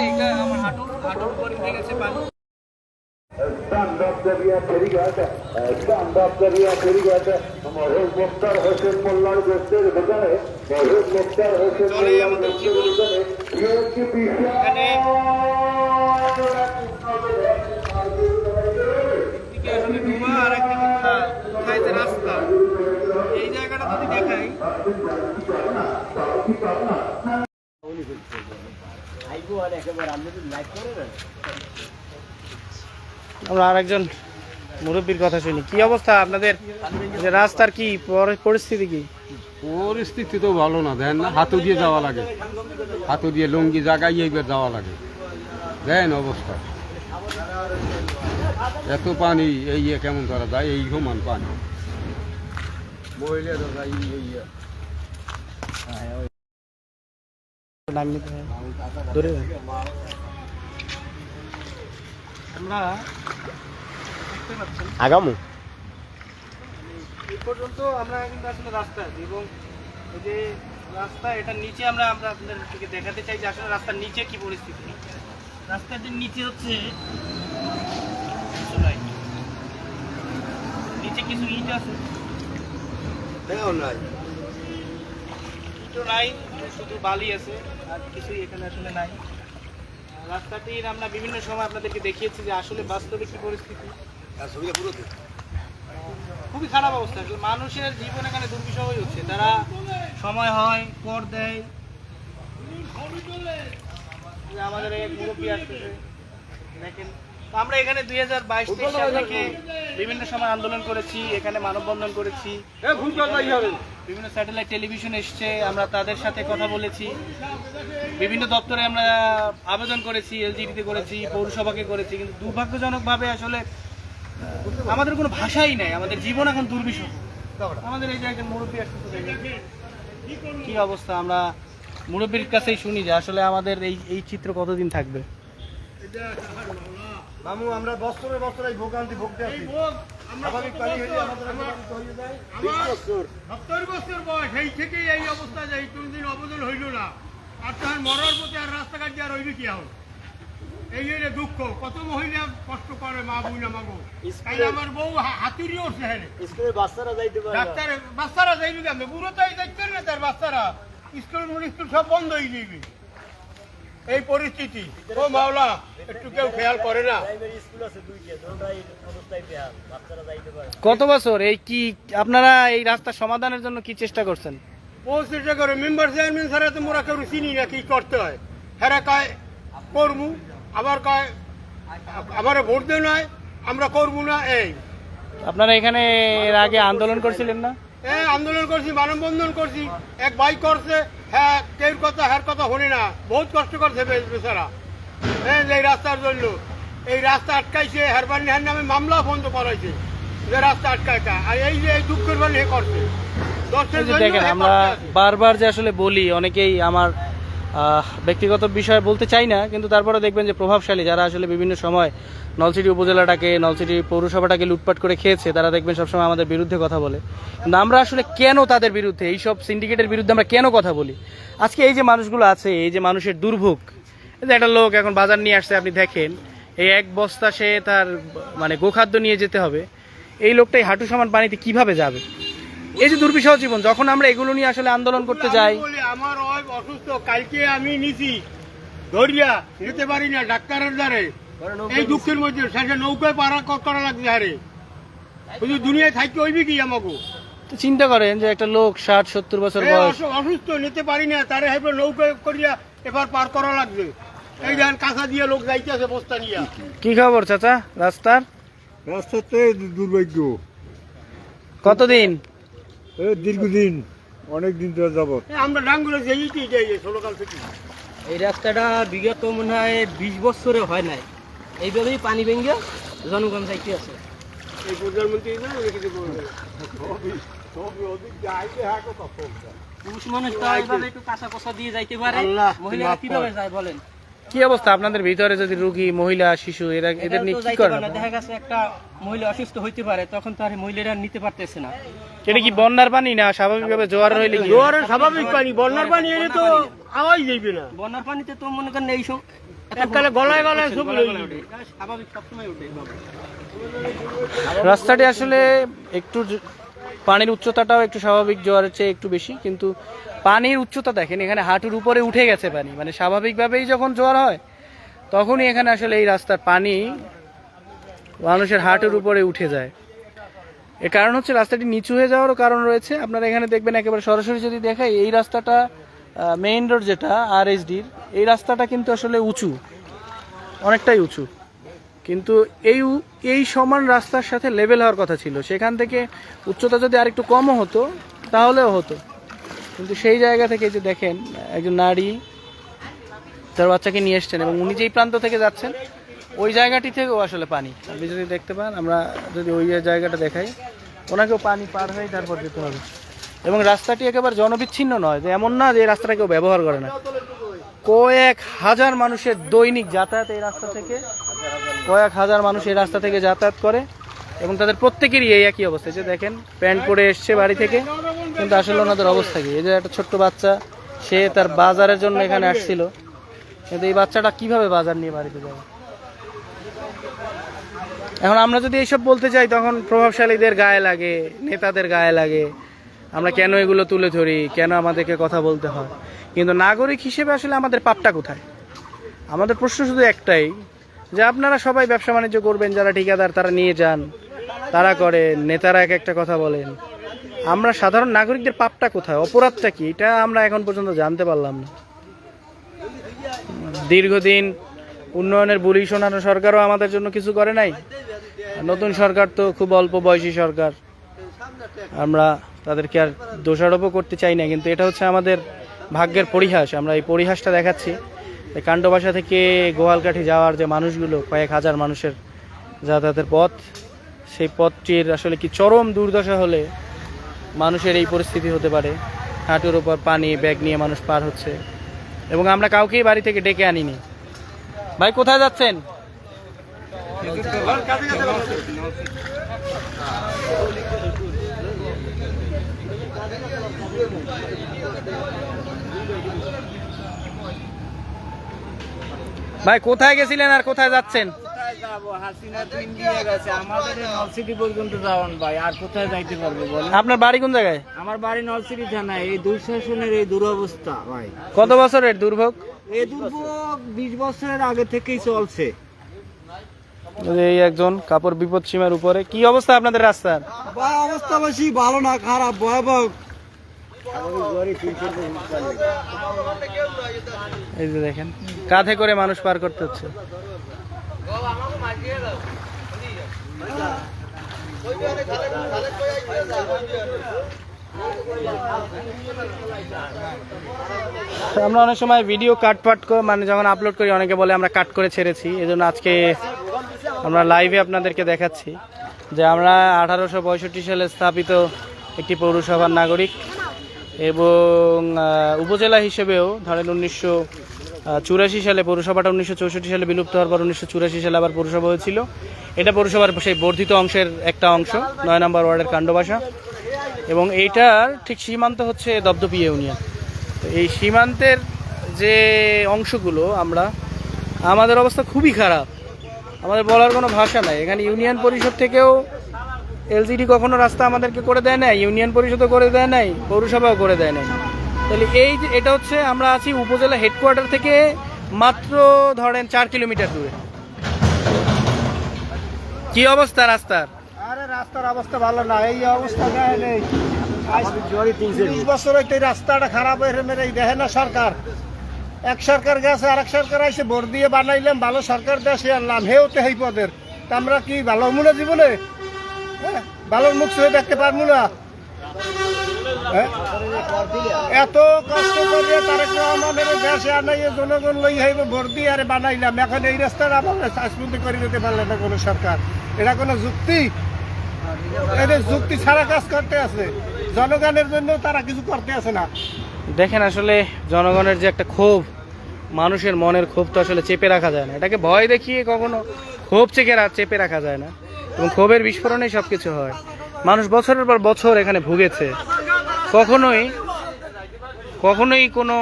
এটা আমার হাঁটুর উপরে উঠে গেছে পানি। চলে আমাদের জীবন, এখানে একদিকে আসলে ডোবা আর একদিকে খাল, কোথায় যে রাস্তা, এই জায়গাটা যদি দেখাই, আমরা আরেকজন মুরব্বীর কথা শুনি। কি অবস্থা আপনাদের রাস্তার, কি পরিস্থিতি? কি পরিস্থিতি তো ভালো না, দেন না, হাতু দিয়ে যাওয়া লাগে, হাতু দিয়ে লুঙ্গি জায়গায় এইবার যাওয়া লাগে, দেন অবস্থা, এত পানি, এই কেমন করা যায়, এই সমান পানি, মহিলা আমরা দেখতে পাচ্ছেন আগামু এই পর্যন্ত আমরা কিন্তু আসলে রাস্তা আছি এবং এই যে রাস্তা এটার নিচে আমরা আপনাদেরকে দেখাতে চাই যে আসলে রাস্তার নিচে কি পরিস্থিতি। রাস্তাটির নিচে হচ্ছে নিচে কিছু ইট আছে, ইটও নাই, শুধু বালি আছে, আর কিছুই এখানে আসলে নাই। রাস্তাটির আমরা বিভিন্ন সময় আপনাদেরকে দেখিয়েছি যে আসলে বাস্তবে কি পরিস্থিতি। খুবই খারাপ অবস্থা, আসলে মানুষের জীবন এখানে দুর্বিষহ হয়ে হচ্ছে। তারা সময় হয় কর দেয়, আমাদের এই মুরব্বী আসতেছে দেখেন। তো আমরা এখানে 2022-23 সাল থেকে বিভিন্ন সময় আন্দোলন করেছি, এখানে মানববন্ধন করেছি, বিভিন্ন স্যাটেলাইট টেলিভিশন এসছে, আমরা তাদের সাথে কথা বলেছি, বিভিন্ন দপ্তরে আমরা আবেদন করেছি, এলজিডিতে করেছি, পৌরসভাকে করেছি, কিন্তু দুর্ভাগ্যজনকভাবে আসলে আমাদের কোনো ভাষাই নাই। আমাদের জীবন এখন দুর্বিষহ। আমাদের এই যে একজন মুরব্বী আসতেছে দেখেন কি অবস্থা। আমরা মুরব্বীর কাছেই শুনি যে আসলে আমাদের এই চিত্র কতদিন থাকবে। মামু আমরা বছরে বছরে এই ভোগান্তি ভুগতে আছি। স্বাভাবিক পানি হইলে আমাদের হয়ে যায় 70 বছর বয়স, এই থেকেই এই অবস্থা যায়, কোনদিন অবদান হইল না। আর তখন মরার পথে আর রাস্তাঘাট দিয়ে আর হইবে কি হবে? এই যে দুঃখ, কত মহিলা কষ্ট করে, মা বুই না মাগো। তাই আমার বউ হাতুড়ি উঠছে, হ্যাঁ স্কুলে বাচ্চারা যাইতে পারে না। ডাক্তার বাচ্চারা যাইবে কেমন? বুড়ো তাই যাইতে না, তার বাচ্চারা স্কুল সব বন্ধ হয়ে যাবে। এই পরিস্থিতি, ও মাওলা, একটু কেউ খেয়াল করে না। স্কুল আছে দুইটা, দুটোই অবস্থায় বেহাল, বাচ্চারা যাইতে পারে। কত বছর এই কি আপনারা এই রাস্তার সমাধানের জন্য কি চেষ্টা করছেন? চেষ্টা করে মেম্বার চেয়ারম্যান ছাড়া তো মোরা কেউ চিনি না কি করতে হয়। হেরা কয় করবো, আবার কয় আমার ভোট দেয় নয়, আমরা করবো না। এই আপনারা এখানে এর আগে আন্দোলন করছিলেন না? আন্দোলন করছি, মানববন্ধন করছি, এক ভাই করছে, হ্যাঁ কেউ কথা হ্যার কথা শুনে না, বহুত কষ্ট করছে বেচারা। হ্যাঁ এই রাস্তার জন্য, এই রাস্তা আটকাইছে, হেরবানি হ্যার নামে মামলা বন্ধ করাইছে যে রাস্তা আটকায়। আর এই যে এই দুঃখের বান হে করছে এই যে দেখেন, আমরা বারবার যে আসলে বলি, অনেকেই আমার ব্যক্তিগত বিষয় বলতে চাই না, কিন্তু তারপরে দেখবেন যে প্রভাবশালী যারা আসলে বিভিন্ন সময় নলছিটি উপজেলাটাকে, নলছিটি পৌরসভাটাকে লুটপাট করে খেয়েছে, তারা দেখবেন সবসময় আমাদের বিরুদ্ধে কথা বলে। কিন্তু আমরা আসলে কেন তাদের বিরুদ্ধে, এইসব সিন্ডিকেটের বিরুদ্ধে আমরা কেন কথা বলি? আজকে এই যে মানুষগুলো আছে, এই যে মানুষের দুর্ভোগ, এই যে একটা লোক এখন বাজার নিয়ে আসছে, আপনি দেখেন এই এক বস্তা সে তার মানে গোখাদ্য নিয়ে যেতে হবে, এই লোকটাই হাঁটু সমান পানিতে কিভাবে যাবে? এই যে দুর্বিষহ জীবন, যখন আমরা এগুলো নিয়ে আসলে আন্দোলন করতে যাই। আমার অসুস্থ, কালকে আমি নিছি ধরিয়া, নিতে পারি না ডাক্তারের দ্বারে। এই দুঃখের মধ্যে শেষে নৌকায় পারা করা লাগছে। আরে শুধু দুনিয়ায় থাকতে হইবে কি আমাকে? তো চিন্তা করেন যে একটা লোক 60-70 বছর বয়স, অসুস্থ, নিতে পারি না, তারে হেবে নৌকায় করিয়া এবার পার করা লাগবে। এই যান কাঁচা দিয়ে লোক যাইতেছে বস্তা নিয়ে। কি খবর চাচা রাস্তার? রাস্তাতে দুর্ভাগ্য, কতদিন? দীর্ঘদিন, অনেক দিন ধরে যাবত। আমরা ডাঙ্গুলে যেইটি যাই ষোলকাল থেকে। এই রাস্তাটা বিগত মনে হয় 20 বছরে হয় নাই, এইভাবেই পানি ভেঙে জনগণ যাইতে আছে। এই প্রধানমন্ত্রী না পুরুষ মানুষ তো এইভাবে একটু কাঁচা কষা দিয়ে যাইতে পারে, মহিলারা কিভাবে যায় বলেন? কি অবস্থা আপনাদের ভিতরে? যদি রোগী, মহিলা, শিশু, এদের নিয়ে কি করেন? দেখা গেছে একটা মহিলা অসুস্থ হইতে পারে, তখন তো আর মহিলারা নিতে পারতেছে না। এটা কি বন্যার পানি না স্বাভাবিকভাবে জোয়ার হইলে? জোয়ারের স্বাভাবিক পানি, বন্যার পানি এলে তো আওয়াজ যাইবে না। বন্যার পানিতে তো মনে করেন এই সব এককালে গলায় গলায় সব স্বাভাবিক সবসময় উঠে। রাস্তাটি আসলে একটু পানির উচ্চতাটাও একটু স্বাভাবিক জোয়ারের চেয়ে একটু বেশি, কিন্তু পানির উচ্চতা দেখেন এখানে হাঁটুর উপরে উঠে গেছে পানি। মানে স্বাভাবিকভাবেই যখন জোয়ার হয় তখনই এখানে আসলে এই রাস্তার পানি মানুষের হাঁটুর উপরে উঠে যায়। এর কারণ হচ্ছে রাস্তাটি নিচু হয়ে যাওয়ারও কারণ রয়েছে। আপনারা এখানে দেখবেন একেবারে সরাসরি যদি দেখাই, এই রাস্তাটা মেইন রোড যেটা RSDর, এই রাস্তাটা কিন্তু আসলে উঁচু, অনেকটাই উঁচু, কিন্তু এই সমান রাস্তার সাথে লেভেল হওয়ার কথা ছিল। সেখান থেকে উচ্চতা যদি আরেকটু কমও হতো তাহলেও হতো, কিন্তু সেই জায়গা থেকে যে দেখেন একজন নারী তার বাচ্চাকে নিয়ে এসছেন এবং উনি যেই প্রান্ত থেকে যাচ্ছেন ওই জায়গাটি থেকেও আসলে পানি, আপনি যদি দেখতে পান, আমরা যদি ওই জায়গাটা দেখাই, ওনাকেও পানি পার হয়ে তারপর যেতে হবে। এবং রাস্তাটি একেবারে জনবিচ্ছিন্ন নয়, যে এমন না যে এই রাস্তাটা কেউ ব্যবহার করে না। কয়েক হাজার মানুষের দৈনিক যাতায়াত এই রাস্তা থেকে, কয়েক হাজার মানুষ এই রাস্তা থেকে যাতায়াত করে এবং তাদের প্রত্যেকেরই এই একই অবস্থা। যে দেখেন প্যান্ট পরে এসছে বাড়ি থেকে, কিন্তু আসলে ওনাদের অবস্থা কি? এই যে একটা ছোট্ট বাচ্চা, সে তার বাজারের জন্য এখানে আসছিল, কিন্তু এই বাচ্চাটা কিভাবে বাজার নিয়ে বাড়িতে যাবে? এখন আমরা যদি এইসব বলতে চাই তখন প্রভাবশালীদের গায়ে লাগে, নেতাদের গায়ে লাগে, আমরা কেন এগুলো তুলে ধরি, কেন আমাদেরকে কথা বলতে হয়। কিন্তু নাগরিক হিসেবে আসলে আমাদের পাপটা কোথায়? আমাদের প্রশ্ন শুধু একটাই, যে আপনারা সবাই ব্যবসা বাণিজ্য করবেন, যারা ঠিকাদার তারা নিয়ে যান, তারা করেন, নেতারা এক একটা কথা বলেন, আমরা সাধারণ নাগরিকদের পাপটা কোথায়, অপরাধটা কি, এটা আমরা এখন পর্যন্ত জানতে পারলাম না। দীর্ঘদিন উন্নয়নের বুলি শোনানো সরকারও আমাদের জন্য কিছু করে নাই। নতুন সরকার তো খুব অল্প বয়সী সরকার, আমরা তাদেরকে আর দোষারোপও করতে চাই না, কিন্তু এটা হচ্ছে আমাদের ভাগ্যের পরিহাস। আমরা এই পরিহাসটা দেখাচ্ছি। এই কাণ্ডবাসা থেকে গোয়ালকাঠি যাওয়ার যে মানুষগুলো, কয়েক হাজার মানুষের যাতায়াতের পথ, সেই পথটির আসলে কি চরম দুর্দশা হলে মানুষের এই পরিস্থিতি হতে পারে। হাঁটুর উপর পানি ব্যাগ নিয়ে মানুষ পার হচ্ছে, এবং আমরা কাউকেই বাড়ি থেকে ডেকে আনিনি। ভাই কোথায় যাচ্ছেন? ভাই কোথায় গেছিলেন আর কোথায় যাচ্ছেন? আপনার বাড়ি কোন জায়গায়? আমার বাড়ি নলছিটি থানায়। এই দুঃশাসনের এই দুরবস্থা ভাই, কত বছরের দুর্ভোগ? এই দুর্ভোগ 20 বছরের আগে থেকেই চলছে। এই একজন কাপড় বিপদ সীমার উপরে। কি অবস্থা আপনাদের রাস্তার? অবস্থা বেশি ভালো না, খারাপ, ভয়াবহ। এই যে দেখেন কাঁধে করে মানুষ পার করতে হচ্ছে। আমরা অনেক সময় ভিডিও কাটপাট করে, মানে যখন আপলোড করি অনেকে বলে আমরা কাট করে ছেড়েছি, এজন্য আজকে আমরা লাইভে আপনাদেরকে দেখাচ্ছি যে আমরা 1865 সালে স্থাপিত একটি পৌরসভার নাগরিক, এবং উপজেলা হিসেবেও ধরেন 1984 সালে পৌরসভাটা 1964 সালে বিলুপ্ত হওয়ার পর 1984 সালে আবার পৌরসভা হয়েছিল। এটা পৌরসভার সেই বর্ধিত অংশের একটা অংশ, 9 নম্বর ওয়ার্ডের কাণ্ডবাসা, এবং এইটার ঠিক সীমান্ত হচ্ছে দপদপি ইউনিয়ন। তো এই সীমান্তের যে অংশগুলো আমাদের অবস্থা খুবই খারাপ, আমাদের বলার কোনো ভাষা নাই। এখানে ইউনিয়ন পরিষদ থেকেও এলজিডি কখনো রাস্তা আমাদেরকে করে দেয় নাই, ইউনিয়ন পরিষদও করে দেয় নাই, পৌরসভাও করে দেয় নাই। তাহলে এই যে এটা হচ্ছে, আমরা আছি উপজেলা হেডকোয়ার্টার থেকে মাত্র ধরেন 4 কিলোমিটার দূরে। কি অবস্থা রাস্তার? আরে রাস্তার অবস্থা ভালো না, এই অবস্থা নেই। 30 বছর হইতে রাস্তাটা খারাপ হয়ে মেরে দেখে না সরকার। এক সরকার গেছে, আরেক সরকার আইসে ভোট দিয়ে বানাইলাম, ভালো সরকার দেশে আনলাম, হেউতে হেই পদের। তা আমরা কি ভালো মনে জীবনে ভালো মুখ চোখে দেখতে পারবো না? এত কষ্ট করে তারেক রহমানের দেশে আনাই জনগণ লই হইব ভোট দিয়ে আরে বানাইলাম, এখন এই রাস্তাটা আমাদের শাসবন্দি করে দিতে পারলে না কোনো সরকার। এটা কোনো যুক্তি? এদের যুক্তি ছাড়া কাজ করতে আছে, জনগণের জন্য তারা কিছু করতে আছে না। দেখেন আসলে জনগণের যে একটা ক্ষোভ, মানুষের মনের ক্ষোভ তো আসলে চেপে রাখা যায় না। এটাকে ভয় দেখিয়ে কখনো ক্ষোভ চেপে রাখা যায় না, এবং ক্ষোভের বিস্ফোরণেই সব কিছু হয়। মানুষ বছরের পর বছর এখানে ভুগেছে, কখনোই কোনো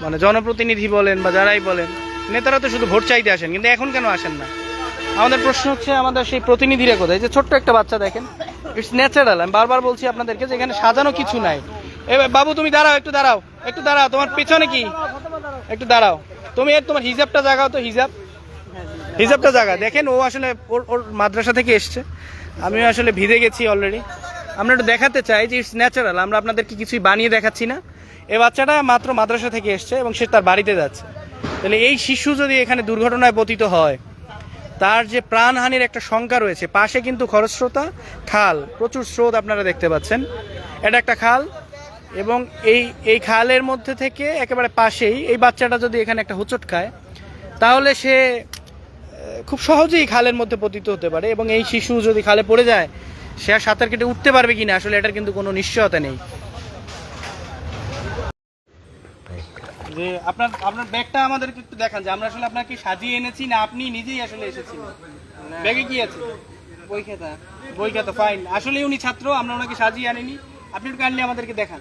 মানে জনপ্রতিনিধি বলেন বা যারাই বলেন, নেতারা তো শুধু ভোট চাইতে আসেন, কিন্তু এখন কেন আসেন না? আমাদের প্রশ্ন হচ্ছে আমাদের সেই প্রতিনিধিরা কোথায়? যে ছোট্ট একটা বাচ্চা দেখেন, ইটস ন্যাচারাল। আমি বারবার বলছি আপনাদেরকে যে এখানে সাজানো কিছু নাই। বাবু তুমি দাঁড়াও, একটু দাঁড়াও, তোমার পেছনে কি? একটু দাঁড়াও, তুমি তোমার হিজাবটা জাগাও তো, হিজাবটা জাগা। দেখেন ও আসলে ওর মাদ্রাসা থেকে এসছে, আমিও আসলে ভিজে গেছি অলরেডি। আমরা একটু দেখাতে চাই যে ইটস ন্যাচারাল, আমরা আপনাদেরকে কিছুই বানিয়ে দেখাচ্ছি না। এই বাচ্চাটা মাত্র মাদ্রাসা থেকে এসছে এবং সে তার বাড়িতে যাচ্ছে। তাহলে এই শিশু যদি এখানে দুর্ঘটনায় পতিত হয়, তার যে প্রাণহানির একটা শঙ্কা রয়েছে। পাশে কিন্তু খরস্রোতা খাল, প্রচুর স্রোত আপনারা দেখতে পাচ্ছেন, এটা একটা খাল, এবং এই খালের মধ্যে থেকে একেবারে পাশেই এই বাচ্চাটা যদি এখানে একটা হোঁচট খায়, তাহলে সে খুব সহজেই খালের মধ্যে পতিত হতে পারে। এবং এই শিশু যদি খালে পড়ে যায়, সে আর সাঁতার কেটে উঠতে পারবে কিনা আসলে এটার কিন্তু কোনো নিশ্চয়তা নেই। যে আপনার ব্যাগটা আমাদেরকে একটু দেখান, যে আমরা আসলে আপনাকে সাজিয়ে এনেছি না আপনি নিজেই আসলে এসেছিলেন? ব্যাগে কি আছে? বইখাতা, ফাইন। আসলে উনি ছাত্র, আমরা ওনাকে সাজিয়ে আনিনি, আপনি একটু কাইন্ডলি আমাদেরকে দেখান।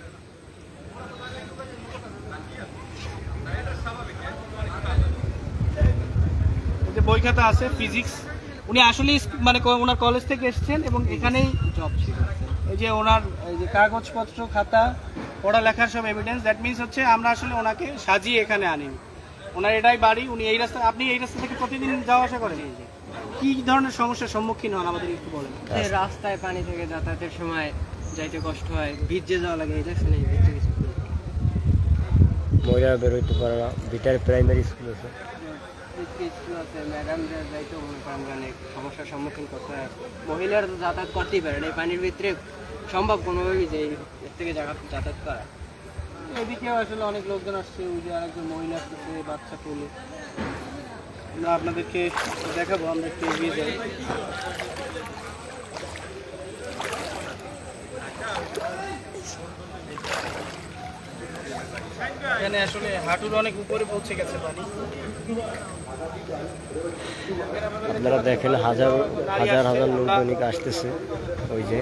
এই যে বইখাতা আছে, ফিজিক্স। উনি আসলে মানে ওনার কলেজ থেকে এসেছেন এবং এখানেই জব ছিল। এই যে ওনার এই যে কাগজপত্র, খাতা, পড়ালেখার সব এভিডেন্স, দ্যাট মিনস হচ্ছে আমরা আসলে ওনাকে সাজিয়ে এখানে আনিনি। ওনার এটাই বাড়ি, উনি এই রাস্তা, আপনি এই রাস্তা থেকে প্রতিদিন যাওয়া আসা করেন? কি ধরনের সমস্যার সম্মুখীন হন আমাদের একটু বলেন। রাস্তায় পানি থেকে যাতায়াতের সময় যাইতে কষ্ট হয়, ভিজে যাওয়া লাগে, এটা শুনে মহিলারা বেরোইতে পারে না, ভিতরে প্রাইমারি স্কুল আছে, স্কুল আছে, ম্যাডামরা যাইতেও মনে করেন অনেক সমস্যার সম্মুখীন করতে হয়। মহিলারা তো যাতায়াত করতেই পারে না, এই পানির ভিতরে সম্ভব কোনোভাবেই যে এর থেকে যাতায়াত করা। এদিকেও আসলে অনেক লোকজন আসছে, ওই যে আরেকজন মহিলা আসছে বাচ্চা তুলে। আমরা আপনাদেরকে দেখাবো, আমরা একটু এগিয়ে যাই। এখানে আসলে হাঁটুর অনেক উপরে পৌঁছে গেছে পানি। আপনারা দেখেন হাজার হাজার হাজার লোক দৈনিক আসতেছে। ওই যে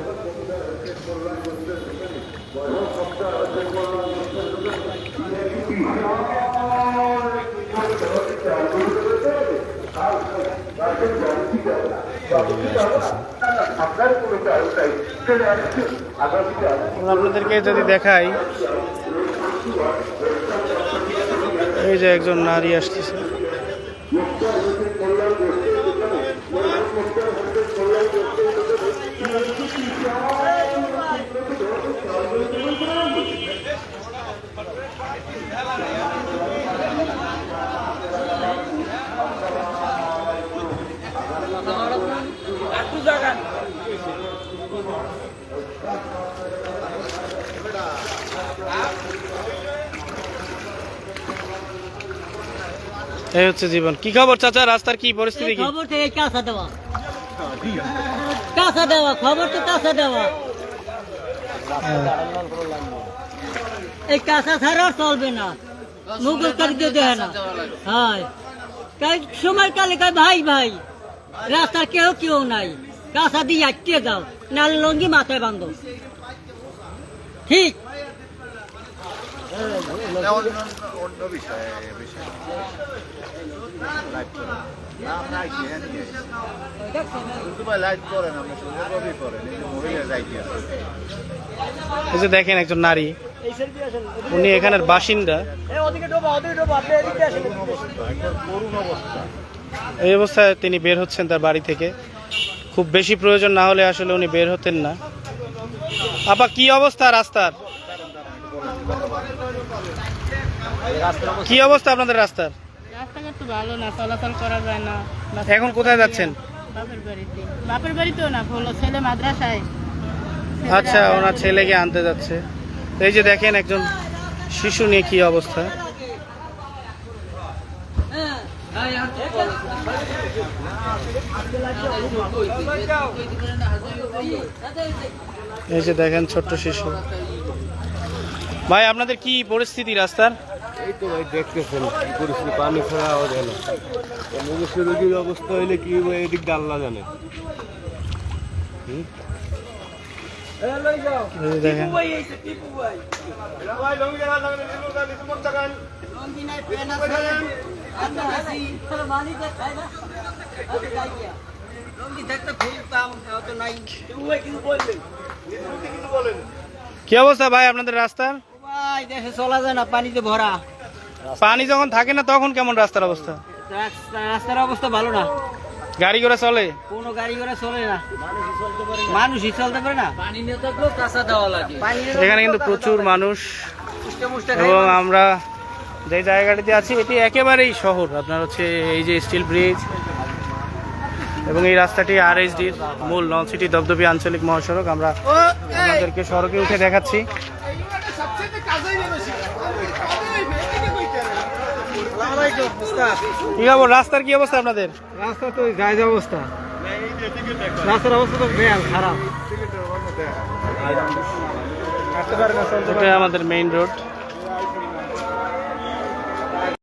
আপনাদেরকে যদি দেখাই, এই যে একজন নারী আসতেছে। এই হচ্ছে জীবন। কি খবর চাচা, রাস্তার কি পরিস্থিতি? কি খবর? থেকে কাঁচা দেওয়া, কাঁচা দেওয়া, খবর তো কাঁচা দেওয়া। এই কাঁচা ছাড়া আর চলবে না, মুগল কারিতে দেয় না। হ্যাঁ, সময় কালে ভাই ভাই রাস্তার কেউ কেউ নাই, কাঁচা দিয়ে আটকে যাও, নালে লঙ্গি মাথায় বাঁধো। ঠিক এই যে দেখেন একজন নারী, উনি এখানের বাসিন্দা। এই অবস্থায় তিনি বের হচ্ছেন তার বাড়ি থেকে। খুব বেশি প্রয়োজন না হলে আসলে উনি বের হতেন না। আপা, কি অবস্থা রাস্তার? কি অবস্থা আপনাদের রাস্তার? রাস্তাঘাট তো ভালো না, চলাচল করা যায় না। এখন কোথায় যাচ্ছেন? বাপের বাড়িতে। বাপের বাড়িতেও না, হলো ছেলে মাদ্রাসায়। আচ্ছা, ওনার ছেলেকে আনতে যাচ্ছে। এই যে দেখেন একজন শিশু নিয়ে কি অবস্থা। এই যে দেখেন ছোট্ট শিশু। ভাই, আপনাদের কি পরিস্থিতি রাস্তার? এই তো ভাই দেখতেছেন কি পরিস্থিতি, পানি ছাড়া যায় না। মুখের রোগীর অবস্থা হইলে কি এদিক দিয়ে আল্লাহ জানে। দেখেন কি অবস্থা ভাই আপনাদের রাস্তার? দেশে চলা যায় না, পানিতে ভরা। পানি যখন থাকে না তখন কেমন রাস্তার অবস্থা? রাস্তার অবস্থা ভালো না, গাড়ি ঘোড়া চলে? কোনো গাড়ি ঘোড়া চলে না, মানুষই চলতে পারে না। পানি নিয়ে থাকলেও কাঁচা দেওয়া লাগে। এখানে কিন্তু প্রচুর মানুষ, এবং আমরা যে জায়গাটিতে আছি এটি একেবারেই শহর। আপনার হচ্ছে এই যে স্টিল ব্রিজ এবং এই রাস্তাটি RSDর মূল নন সিটি দপদপি আঞ্চলিক মহাসড়ক। আমরা আপনাদেরকে সড়কে উঠে দেখাচ্ছি। কি খবর, রাস্তার কি অবস্থা আপনাদের? রাস্তা তো গায়ের অবস্থা, রাস্তার অবস্থা তো বেয়াল খারাপ। এটা আমাদের মেইন রোড।